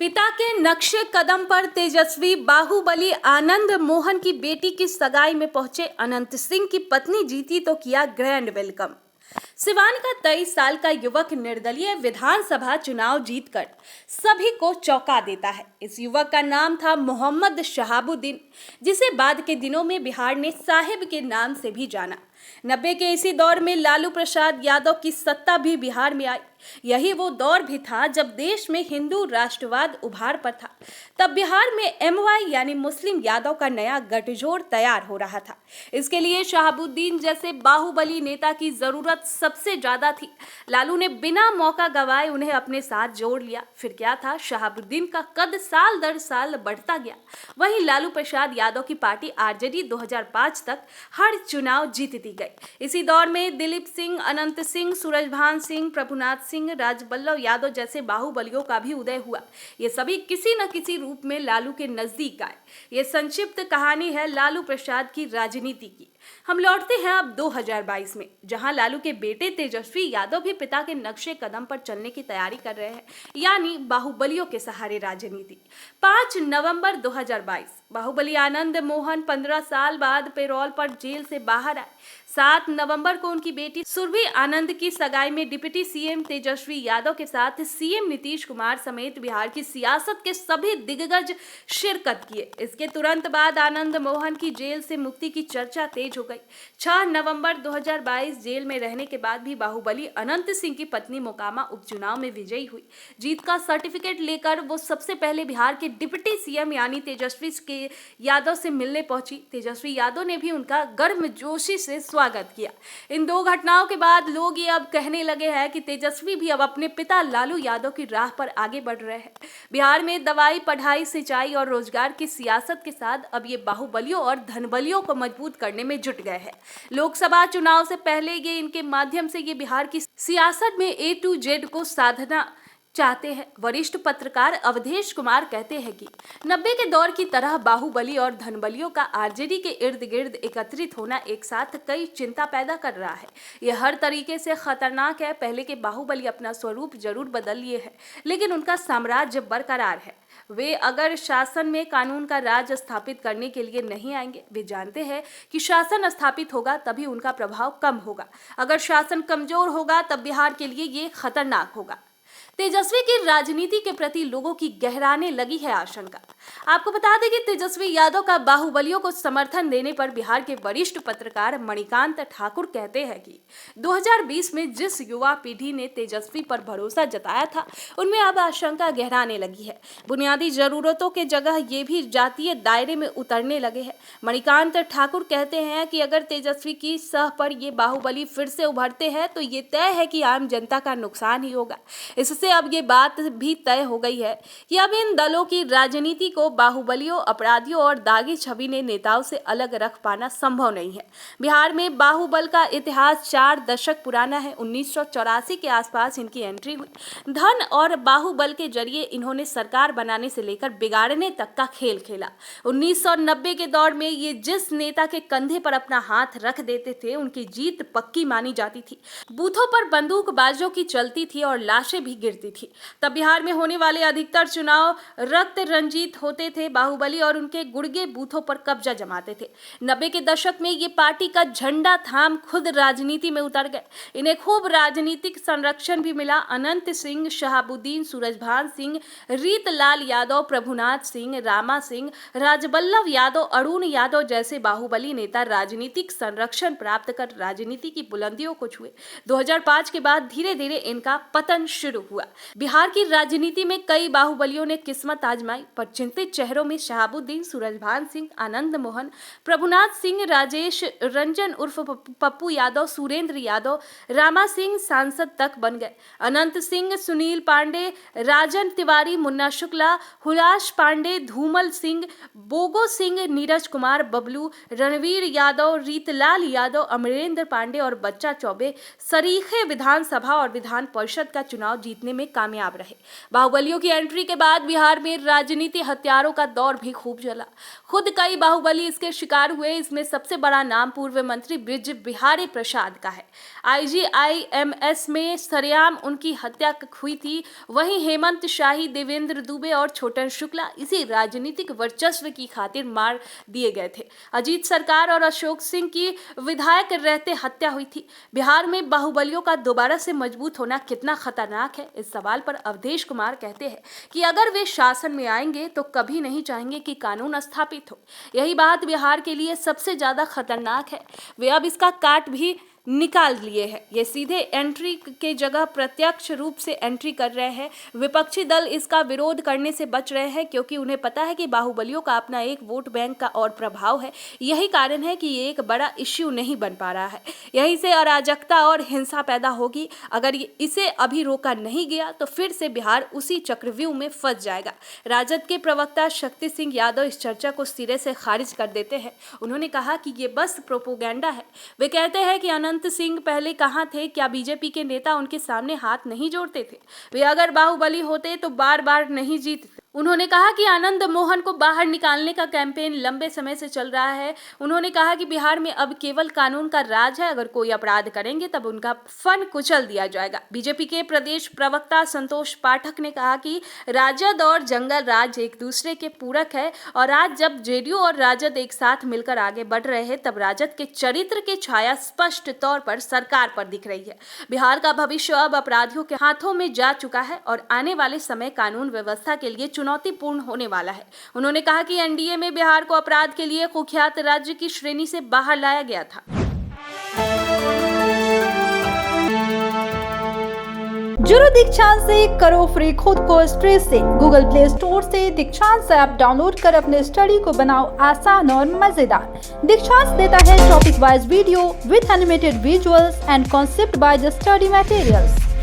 पिता के नक्शे कदम पर तेजस्वी बाहुबली आनंद मोहन की बेटी की सगाई में पहुंचे अनंत सिंह की पत्नी जीती तो किया ग्रैंड वेलकम। सिवान का 23 साल का युवक निर्दलीय विधानसभा चुनाव जीतकर सभी को चौंका देता है। इस युवक का नाम था मोहम्मद शहाबुद्दीन, जिसे बाद के दिनों में बिहार ने साहिब के नाम से भी जाना। 90 के इसी दौर में लालू प्रसाद यादव की सत्ता भी बिहार में आई। यही वो दौर भी था जब देश में हिंदू राष्ट्रवाद उभार पर था। तब बिहार में एमवाई यानी मुस्लिम यादव का नया गठजोड़ तैयार हो रहा था। इसके लिए शहाबुद्दीन जैसे बाहुबली नेता की जरूरत सबसे ज्यादा थी। लालू ने बिना मौका गंवाए उन्हें अपने साथ जोड़ लिया। फिर क्या था, शहाबुद्दीन का कद साल दर साल बढ़ता गया। वहीं लालू प्रसाद यादव की पार्टी आरजेडी 2005 तक हर चुनाव जीतती गई। इसी दौर में दिलीप सिंह, अनंत सिंह, सूरजभान सिंह, प्रभुनाथ सिंह, राजबल्लभ यादव जैसे बाहुबलियों का भी उदय हुआ। ये सभी किसी न किसी रूप में लालू के नजदीक आए। ये संक्षिप्त कहानी है लालू प्रसाद की राजनीति की। हम लौटते हैं अब 2022 में, जहां लालू के बेटे तेजस्वी यादव भी पिता के नक्शे कदम पर चलने की तैयारी कर रहे हैं, यानी बाहुबलियों के सहारे राजनीति। 5 नवंबर 2022 बाहुबली आनंद मोहन 15 साल बाद पेरोल पर जेल से बाहर आए। 7 नवंबर को उनकी बेटी सुरभि आनंद की सगाई में डिप्टी सीएम तेजस्वी यादव के साथ सीएम नीतीश कुमार समेत बिहार की सियासत के सभी दिग्गज शिरकत किए। इसके तुरंत बाद आनंद मोहन की जेल से मुक्ति की चर्चा तेज हो गई। 6 नवंबर 2022 जेल में रहने के बाद भी बाहुबली अनंत सिंह की पत्नी मोकामा उपचुनाव में विजयी हुई। जीत का सर्टिफिकेट लेकर वो सबसे पहले बिहार के डिप्टी सीएम यानी तेजस्वी के यादव से मिलने पहुंची। तेजस्वी यादव ने भी उनका गर्मजोशी से स्वागत किया। इन दो घटनाओं के बाद लोग ये अब कहने लगे हैं कि तेजस्वी भी अब अपने पिता लालू यादव की राह पर आगे बढ़ रहे हैं। बिहार में दवाई, पढ़ाई, सिंचाई और रोजगार की सियासत के साथ अब ये बाहुबलियों और धनबलियों को मजबूत करने में जुट गए हैं। लोकसभा चुनाव से पहले ये इनके माध्यम से ये बिहार की सियासत में A to Z को साधना चाहते हैं। वरिष्ठ पत्रकार अवधेश कुमार कहते हैं कि 90 के दौर की तरह बाहुबली और धनबलियों का आरजेडी के इर्द गिर्द एकत्रित होना एक साथ कई चिंता पैदा कर रहा है। यह हर तरीके से खतरनाक है। पहले के बाहुबली अपना स्वरूप जरूर बदल लिए है, लेकिन उनका साम्राज्य बरकरार है। वे अगर शासन में कानून का राज स्थापित करने के लिए नहीं आएंगे। वे जानते हैं कि शासन स्थापित होगा तभी उनका प्रभाव कम होगा। अगर शासन कमजोर होगा तब बिहार के लिए ये खतरनाक होगा। तेजस्वी की राजनीति के प्रति लोगों की गहराने लगी है आशंका। आपको बता दें कि तेजस्वी यादव का बाहुबलियों को समर्थन देने पर बिहार के वरिष्ठ पत्रकार मणिकांत ठाकुर कहते हैं कि 2020 में जिस युवा पीढ़ी ने तेजस्वी पर भरोसा जताया था, उनमें अब आशंका गहराने लगी है। बुनियादी जरूरतों के जगह ये भी जातीय दायरे में उतरने लगे हैं। मणिकांत ठाकुर कहते हैं कि अगर तेजस्वी की सह पर ये बाहुबली फिर से उभरते हैं तो ये तय है कि आम जनता का नुकसान ही होगा। इससे अब ये बात भी तय हो गई है कि अब इन दलों की राजनीति को बाहुबलियों, अपराधियों और दागी छवि ने नेताओं से अलग रख पाना संभव नहीं है। बिहार में बाहुबल का इतिहास 4 दशक पुराना है। 1984 के आसपास इनकी एंट्री हुई। धन और बाहुबल के जरिए इन्होंने सरकार बनाने से लेकर बिगाड़ने तक का खेल खेला। 1990 के दौर में ये जिस नेता के कंधे पर अपना हाथ रख देते थे, उनकी जीत पक्की मानी जाती थी। बूथों पर बंदूकबाजों की चलती थी और लाशें भी गिरती थी। तब बिहार में होने वाले अधिकतर चुनाव रक्त रंजित होते थे। बाहुबली और उनके गुर्गे बूथों पर कब्जा जमाते थे। 90 के दशक में ये पार्टी का झंडा थाम खुद राजनीति में उतर गए। इन्हें खूब राजनीतिक संरक्षण भी मिला। अनंत सिंह, शहाबुद्दीन, सूरजभान सिंह, रीतलाल यादव, प्रभुनाथ सिंह, रामा सिंह, राजबल्लभ यादव, अरुण यादव जैसे बाहुबली नेता राजनीतिक संरक्षण प्राप्त कर राजनीति की बुलंदियों को छुए। 2005 के बाद धीरे धीरे इनका पतन शुरू हुआ। बिहार की राजनीति में कई बाहुबलियों ने किस्मत आजमाई, पर चिंतित चेहरों में शहाबुद्दीन, सूरजभान सिंह, आनंद मोहन, प्रभुनाथ सिंह, राजेश रंजन उर्फ पप्पू यादव, सुरेंद्र यादव, रामा सिंह सांसद तक बन गए। अनंत सिंह, सुनील पांडे, राजन तिवारी, मुन्ना शुक्ला, हुलास पांडे, धूमल सिंह, बोगो सिंह, नीरज कुमार, बबलू, रणवीर यादव, रीतलाल यादव, अमरेंद्र पांडे और बच्चा चौबे सरीखे विधानसभा और विधान परिषद का चुनाव जीतने में कामयाब रहे। बाहुबलियों की एंट्री के बाद बिहार में राजनीति हथियारों का दौर भी खूब चला। खुद कई बाहुबली इसके शिकार हुए। इसमें सबसे बड़ा नाम पूर्व मंत्री बृज बिहारी प्रसाद का है। IGIMS में सरेआम उनकी हत्या हुई थी। वहीं हेमंत शाही, देवेंद्र दुबे और छोटन शुक्ला इसी राजनीतिक वर्चस्व की खातिर मार दिए गए थे। अजीत सरकार और अशोक सिंह की विधायक रहते हत्या हुई थी। बिहार में बाहुबलियों का दोबारा से मजबूत होना कितना खतरनाक है, इस सवाल पर अवधेश कुमार कहते हैं कि अगर वे शासन में आएंगे तो कभी नहीं चाहेंगे कि कानून स्थापित हो। यही बात बिहार के लिए सबसे ज्यादा खतरनाक है। वे अब इसका काट भी निकाल लिए हैं। ये सीधे एंट्री के जगह प्रत्यक्ष रूप से एंट्री कर रहे हैं। विपक्षी दल इसका विरोध करने से बच रहे हैं क्योंकि उन्हें पता है कि बाहुबलियों का अपना एक वोट बैंक का और प्रभाव है। यही कारण है कि ये एक बड़ा इश्यू नहीं बन पा रहा है। यहीं से अराजकता और हिंसा पैदा होगी। अगर इसे अभी रोका नहीं गया तो फिर से बिहार उसी चक्रव्यूह में फंस जाएगा। राजद के प्रवक्ता शक्ति सिंह यादव इस चर्चा को सिरे से खारिज कर देते हैं। उन्होंने कहा कि ये बस प्रोपोगेंडा है। वे कहते हैं कि अनंत सिंह पहले कहां थे? क्या बीजेपी के नेता उनके सामने हाथ नहीं जोड़ते थे? वे अगर बाहुबली होते तो बार बार नहीं जीतते। उन्होंने कहा कि आनंद मोहन को बाहर निकालने का कैंपेन लंबे समय से चल रहा है। उन्होंने कहा कि बिहार में अब केवल कानून का राज है। अगर कोई अपराध करेंगे तब उनका फन कुचल दिया जाएगा। बीजेपी के प्रदेश प्रवक्ता संतोष पाठक ने कहा कि राजद और जंगल राज एक दूसरे के पूरक है और आज जब जेडीयू और राजद एक साथ मिलकर आगे बढ़ रहे हैं तब राजद के चरित्र की छाया स्पष्ट तौर पर सरकार पर दिख रही है। बिहार का भविष्य अब अपराधियों के हाथों में जा चुका है और आने वाले समय कानून व्यवस्था के लिए चुनौतीपूर्ण होने वाला है। उन्होंने कहा कि एनडीए में बिहार को अपराध के लिए कुख्यात राज्य की श्रेणी से बाहर लाया गया था। जुड़ो दीक्षांत से, करो फ्री खुद को स्ट्रेस से। गूगल प्ले स्टोर से दीक्षांत ऐप डाउनलोड कर अपने स्टडी को बनाओ आसान और मजेदार। दीक्षांत देता है topic wise video with animated visuals and concept by the study materials.